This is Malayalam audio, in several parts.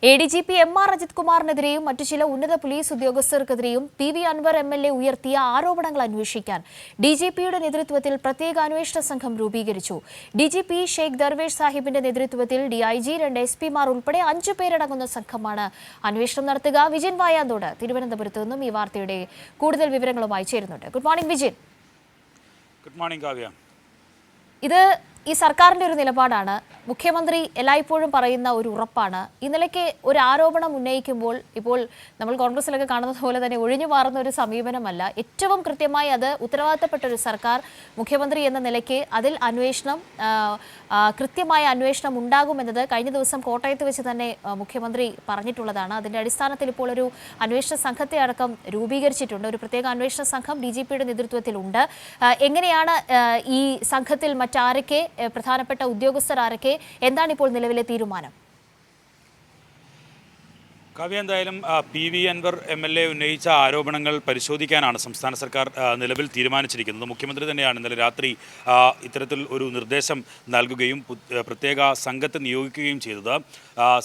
ADGP MR അജിത് കുമാറിനെതിരെയും മറ്റു ചില ഉന്നത പോലീസ് ഉദ്യോഗസ്ഥർക്കെതിരെയും PV അൻവർ MLA ഉയർത്തിയ ആരോപണങ്ങൾ അന്വേഷിക്കാൻ DGPയുടെ നേതൃത്വത്തിൽ പ്രത്യേക അന്വേഷണ സംഘം രൂപീകരിച്ചു. DGP ഷെയ്ഖ് ദർവേഷ് സാഹിബിന്റെ നേതൃത്വത്തിൽ DIG, 2 SP-മാർ ഉൾപ്പെടെ 5 പേരടങ്ങുന്ന സംഘമാണ് അന്വേഷണം നടത്തുക. വിജിൻ വായാന്തോട് തിരുവനന്തപുരത്ത് നിന്നും ഈ വാർത്തയുടെ കൂടുതൽ വിവരങ്ങളുമായി ചേരുന്നുണ്ട്. Good morning Vijin. Good morning Kavya. ഇത് ഈ സർക്കാരിന്റെ ഒരു നിലപാടാണ്. മുഖ്യമന്ത്രി എല്ലായ്പ്പോഴും പറയുന്ന ഒരു ഉറപ്പാണ്. ഇന്നലേക്ക് ഒരു ആരോപണം ഉന്നയിക്കുമ്പോൾ ഇപ്പോൾ നമ്മൾ കോൺഗ്രസിലൊക്കെ കാണുന്നത് പോലെ തന്നെ ഒഴിഞ്ഞു മാറുന്ന ഒരു സമീപനമല്ല. ഏറ്റവും കൃത്യമായി അത് ഉത്തരവാദിത്തപ്പെട്ട ഒരു സർക്കാർ, മുഖ്യമന്ത്രി എന്ന നിലയ്ക്ക് അതിൽ കൃത്യമായ അന്വേഷണം ഉണ്ടാകുമെന്നത് കഴിഞ്ഞ ദിവസം കോട്ടയത്ത് വെച്ച് തന്നെ മുഖ്യമന്ത്രി പറഞ്ഞിട്ടുള്ളതാണ്. അതിന്റെ അടിസ്ഥാനത്തിൽ ഇപ്പോൾ ഒരു അന്വേഷണ സംഘത്തെ അടക്കം രൂപീകരിച്ചിട്ടുണ്ട്. ഒരു പ്രത്യേക അന്വേഷണ സംഘം DGPയുടെ നേതൃത്വത്തിലുണ്ട്. എങ്ങനെയാണ് ഈ സംഘത്തിൽ മറ്റാരൊക്കെ, പ്രധാനപ്പെട്ട ഉദ്യോഗസ്ഥർ ആരൊക്കെ, എന്താണ് ഇപ്പോൾ നിലവിലെ തീരുമാനം? കാവ്യ, എന്തായാലും PV അൻവർ MLA ഉന്നയിച്ച ആരോപണങ്ങൾ പരിശോധിക്കാനാണ് സംസ്ഥാന സർക്കാർ നിലവിൽ തീരുമാനിച്ചിരിക്കുന്നത്. മുഖ്യമന്ത്രി തന്നെയാണ് ഇന്നലെ രാത്രി ഇത്തരത്തിൽ ഒരു നിർദ്ദേശം നൽകുകയും പ്രത്യേക സംഘത്തെ നിയോഗിക്കുകയും ചെയ്തത്.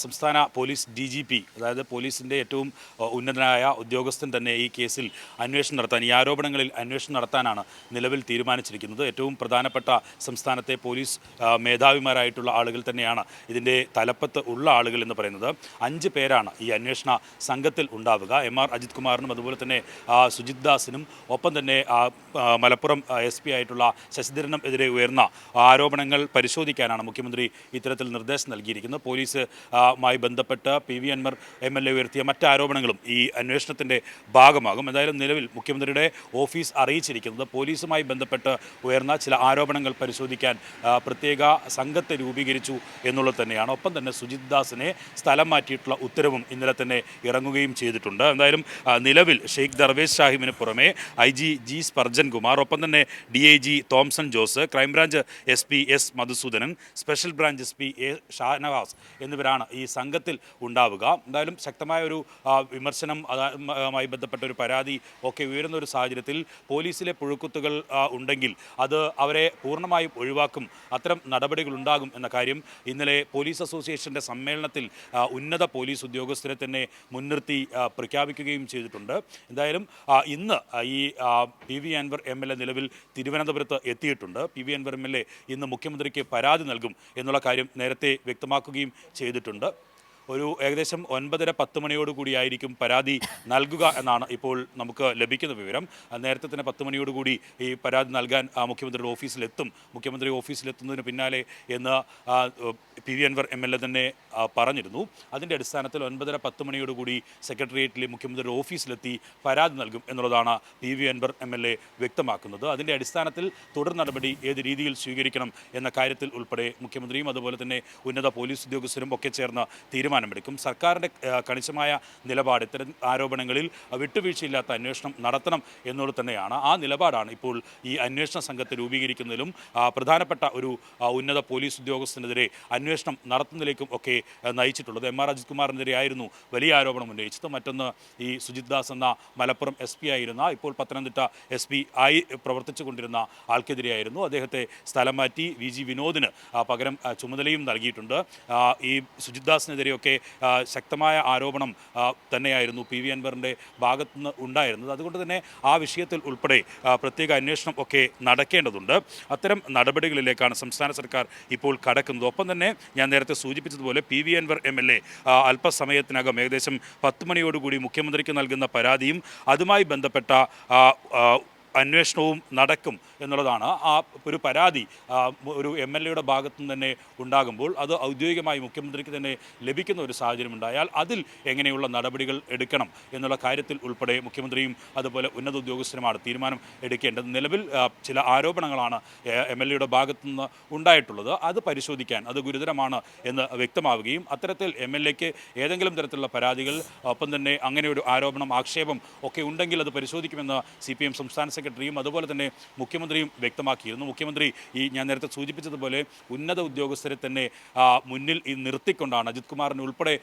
സംസ്ഥാന പോലീസ് DGP, അതായത് പോലീസിൻ്റെ ഏറ്റവും ഉന്നതനായ ഉദ്യോഗസ്ഥൻ തന്നെ ഈ കേസിൽ അന്വേഷണം നടത്താൻ, ഈ ആരോപണങ്ങളിൽ അന്വേഷണം നടത്താനാണ് നിലവിൽ തീരുമാനിച്ചിരിക്കുന്നത്. ഏറ്റവും പ്രധാനപ്പെട്ട സംസ്ഥാനത്തെ പോലീസ് മേധാവിമാരായിട്ടുള്ള ആളുകൾ തന്നെയാണ് ഇതിൻ്റെ തലപ്പത്ത് ഉള്ള ആളുകൾ എന്ന് പറയുന്നത്. 5 പേരാണ് ഈ അന്വേഷണ സംഘത്തിൽ ഉണ്ടാവുക. MR അജിത് കുമാറിനും അതുപോലെ തന്നെ സുജിത് ദാസിനും ഒപ്പം തന്നെ മലപ്പുറം SP ആയിട്ടുള്ള ശശിധരനും എതിരെ ഉയർന്ന ആരോപണങ്ങൾ പരിശോധിക്കാനാണ് മുഖ്യമന്ത്രി ഇത്തരത്തിൽ നിർദ്ദേശം നൽകിയിരിക്കുന്നത്. പോലീസുമായി ബന്ധപ്പെട്ട് PV അൻവർ MLA ഉയർത്തിയ മറ്റ് ആരോപണങ്ങളും ഈ അന്വേഷണത്തിൻ്റെ ഭാഗമാകും. എന്തായാലും നിലവിൽ മുഖ്യമന്ത്രിയുടെ ഓഫീസ് അറിയിച്ചിരിക്കുന്നത് പോലീസുമായി ബന്ധപ്പെട്ട് ഉയർന്ന ചില ആരോപണങ്ങൾ പരിശോധിക്കാൻ പ്രത്യേക സംഘത്തെ രൂപീകരിച്ചു എന്നുള്ളത് തന്നെയാണ്. ഒപ്പം തന്നെ സുജിത് ദാസിനെ സ്ഥലം മാറ്റിയിട്ടുള്ള ഉത്തരവും ഇന്നലെ തന്നെ ഇറങ്ങുകയും ചെയ്തിട്ടുണ്ട്. എന്തായാലും നിലവിൽ ഷെയ്ഖ് ദർവേഷ് സാഹിബിന് പുറമെ IG G സ്പർജൻ കുമാർ, ഒപ്പം തന്നെ DIG Thomson Jose, crime branch SP S Madhusoodanan, special branch SP A Shanavas എന്നിവരാണ് ഈ സംഘത്തിൽ ഉണ്ടാവുക. എന്തായാലും ശക്തമായ ഒരു വിമർശനവുമായി ബന്ധപ്പെട്ട ഒരു പരാതി ഒക്കെ ഉയരുന്ന ഒരു സാഹചര്യത്തിൽ പോലീസിലെ പുഴുക്കുത്തുകൾ ഉണ്ടെങ്കിൽ അത് അവരെ പൂർണ്ണമായും ഒഴിവാക്കും, അത്തരം നടപടികൾ ഉണ്ടാകും എന്ന കാര്യം ഇന്നലെ പോലീസ് അസോസിയേഷൻ്റെ സമ്മേളനത്തിൽ ഉന്നത പോലീസ് ഉദ്യോഗസ്ഥരെ തന്നെ മുൻനിർത്തി പ്രഖ്യാപിക്കുകയും ചെയ്തിട്ടുണ്ട്. എന്തായാലും ഇന്ന് ഈ PV അൻവർ MLA നിലവിൽ തിരുവനന്തപുരത്ത് എത്തിയിട്ടുണ്ട്. PV അൻവർ MLA ഇന്ന് മുഖ്യമന്ത്രിക്ക് പരാതി നൽകും എന്നുള്ള കാര്യം നേരത്തെ വ്യക്തമാക്കുകയും ചെയ്തിട്ടുണ്ട്. ഒരു ഏകദേശം 9:30-10 മണിയോടുകൂടിയായിരിക്കും പരാതി നൽകുക എന്നാണ് ഇപ്പോൾ നമുക്ക് ലഭിക്കുന്ന വിവരം. നേരത്തെ തന്നെ 10 മണിയോടുകൂടി ഈ പരാതി നൽകാൻ മുഖ്യമന്ത്രിയുടെ ഓഫീസിലെത്തും. മുഖ്യമന്ത്രി ഓഫീസിലെത്തുന്നതിന് പിന്നാലെ എന്ന് PV അൻവർ MLA തന്നെ പറഞ്ഞിരുന്നു. അതിൻ്റെ അടിസ്ഥാനത്തിൽ 9:30-10 മണിയോടുകൂടി സെക്രട്ടേറിയറ്റിലെ മുഖ്യമന്ത്രിയുടെ ഓഫീസിലെത്തി പരാതി നൽകും എന്നുള്ളതാണ് PV അൻവർ MLA വ്യക്തമാക്കുന്നത്. അതിൻ്റെ അടിസ്ഥാനത്തിൽ തുടർ നടപടി ഏത് രീതിയിൽ സ്വീകരിക്കണം എന്ന കാര്യത്തിൽ ഉൾപ്പെടെ മുഖ്യമന്ത്രിയും അതുപോലെ തന്നെ ഉന്നത പോലീസ് ഉദ്യോഗസ്ഥരും ഒക്കെ ചേർന്ന് തീരുമാനമെടുക്കും. സർക്കാരിൻ്റെ കണിശമായ നിലപാട് ഇത്തരം ആരോപണങ്ങളിൽ വിട്ടുവീഴ്ചയില്ലാത്ത അന്വേഷണം നടത്തണം എന്നുള്ളത് തന്നെയാണ്. ആ നിലപാടാണ് ഇപ്പോൾ ഈ അന്വേഷണ സംഘത്തെ രൂപീകരിക്കുന്നതിലും പ്രധാനപ്പെട്ട ഒരു ഉന്നത പോലീസ് ഉദ്യോഗസ്ഥനെതിരെ അന്വേഷണം നടത്തുന്നതിലേക്കും ഒക്കെ നയിച്ചിട്ടുള്ളത്. MR അജിത് കുമാറിനെതിരെയായിരുന്നു വലിയ ആരോപണം ഉന്നയിച്ചത്. മറ്റൊന്ന് ഈ സുജിത് ദാസ് എന്ന മലപ്പുറം SP ആയിരുന്ന, ഇപ്പോൾ പത്തനംതിട്ട SP ആയി പ്രവർത്തിച്ചു കൊണ്ടിരുന്ന ആൾക്കെതിരെയായിരുന്നു. അദ്ദേഹത്തെ സ്ഥലം മാറ്റി VG വിനോദിന് പകരം ചുമതലയും നൽകിയിട്ടുണ്ട്. ഈ സുജിത് ദാസിനെതിരെയൊക്കെ ശക്തമായ ആരോപണം തന്നെയായിരുന്നു PV അൻവറിൻ്റെ ഭാഗത്തുനിന്ന് ഉണ്ടായിരുന്നത്. അതുകൊണ്ട് തന്നെ ആ വിഷയത്തിൽ ഉൾപ്പെടെ പ്രത്യേക അന്വേഷണം ഒക്കെ നടക്കേണ്ടതുണ്ട്. അത്തരം നടപടികളിലേക്കാണ് സംസ്ഥാന സർക്കാർ ഇപ്പോൾ കടക്കുന്നത്. ഒപ്പം തന്നെ ഞാൻ നേരത്തെ സൂചിപ്പിച്ചതുപോലെ PV അൻവർ MLA അല്പസമയത്തിനകം ഏകദേശം 10 മണിയോടുകൂടി മുഖ്യമന്ത്രിക്ക് നൽകുന്ന പരാതിയും അതുമായി ബന്ധപ്പെട്ട അന്വേഷണവും നടക്കും എന്നുള്ളതാണ്. ആ ഒരു പരാതി ഒരു MLA ഭാഗത്തു നിന്ന് തന്നെ ഉണ്ടാകുമ്പോൾ അത് ഔദ്യോഗികമായി മുഖ്യമന്ത്രിക്ക് തന്നെ ലഭിക്കുന്ന ഒരു സാഹചര്യം ഉണ്ടായാൽ അതിൽ എങ്ങനെയുള്ള നടപടികൾ എടുക്കണം എന്നുള്ള കാര്യത്തിൽ ഉൾപ്പെടെ മുഖ്യമന്ത്രിയും അതുപോലെ ഉന്നത ഉദ്യോഗസ്ഥരുമാണ് തീരുമാനം എടുക്കേണ്ടത്. നിലവിൽ ചില ആരോപണങ്ങളാണ് MLA ഭാഗത്തു നിന്ന് ഉണ്ടായിട്ടുള്ളത്. അത് പരിശോധിക്കാൻ അത് ഗുരുതരമാണ് എന്ന് വ്യക്തമാവുകയും അത്തരത്തിൽ MLAക്ക് ഏതെങ്കിലും തരത്തിലുള്ള പരാതികൾ, ഒപ്പം തന്നെ അങ്ങനെ ഒരു ആരോപണം, ആക്ഷേപം ഒക്കെ ഉണ്ടെങ്കിൽ അത് പരിശോധിക്കുമെന്ന് CPM സംസ്ഥാന സെക്രട്ടറിയും അതുപോലെ തന്നെ മുഖ്യമന്ത്രിയും വ്യക്തമാക്കിയിരുന്നു. മുഖ്യമന്ത്രി ഞാൻ നേരത്തെ സൂചിപ്പിച്ചതുപോലെ ഉന്നത ഉദ്യോഗസ്ഥരെ തന്നെ മുന്നിൽ നിർത്തിക്കൊണ്ടാണ് അജിത് കുമാറിന് ഉൾപ്പെടെ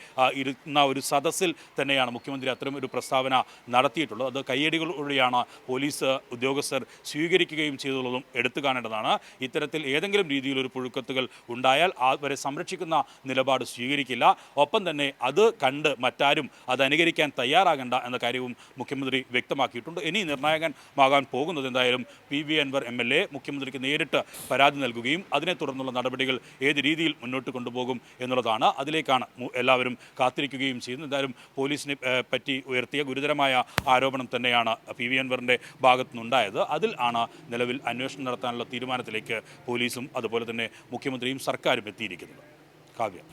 ഇരുന്ന ഒരു സദസ്സിൽ തന്നെയാണ് മുഖ്യമന്ത്രി അത്തരം ഒരു പ്രസ്താവന നടത്തിയിട്ടുള്ളത്. അത് കയ്യടികളോടെയാണ് പോലീസ് ഉദ്യോഗസ്ഥർ സ്വീകരിക്കുകയും ചെയ്തുള്ളതും എടുത്തു കാണേണ്ടതാണ്. ഇത്തരത്തിൽ ഏതെങ്കിലും രീതിയിലൊരു പുഴുക്കത്തുകൾ ഉണ്ടായാൽ അവരെ സംരക്ഷിക്കുന്ന നിലപാട് സ്വീകരിക്കില്ല. ഒപ്പം തന്നെ അത് കണ്ട് മറ്റാരും അത് അനുകരിക്കാൻ തയ്യാറാകേണ്ട എന്ന കാര്യവും മുഖ്യമന്ത്രി വ്യക്തമാക്കിയിട്ടുണ്ട്. ഇനി നിർണായകമാകാൻ പോകുന്നത് എന്തായാലും PV അൻവർ MLA മുഖ്യമന്ത്രിക്ക് നേരിട്ട് പരാതി നൽകുകയും അതിനെ തുടർന്നുള്ള നടപടികൾ ഏത് രീതിയിൽ മുന്നോട്ട് കൊണ്ടുപോകും എന്നുള്ളതാണ്. അതിലേക്കാണ് എല്ലാവരും കാത്തിരിക്കുകയും ചെയ്യുന്നത്. എന്തായാലും പോലീസിനെ പറ്റി ഉയർത്തിയ ഗുരുതരമായ ആരോപണം തന്നെയാണ് PV അൻവറിൻ്റെ ഭാഗത്തുനിന്നുണ്ടായത്. അതിൽ ആണ് നിലവിൽ അന്വേഷണം നടത്താനുള്ള തീരുമാനത്തിലേക്ക് പോലീസും അതുപോലെ തന്നെ മുഖ്യമന്ത്രിയും സർക്കാരും എത്തിയിരിക്കുന്നത്. കാവ്യ.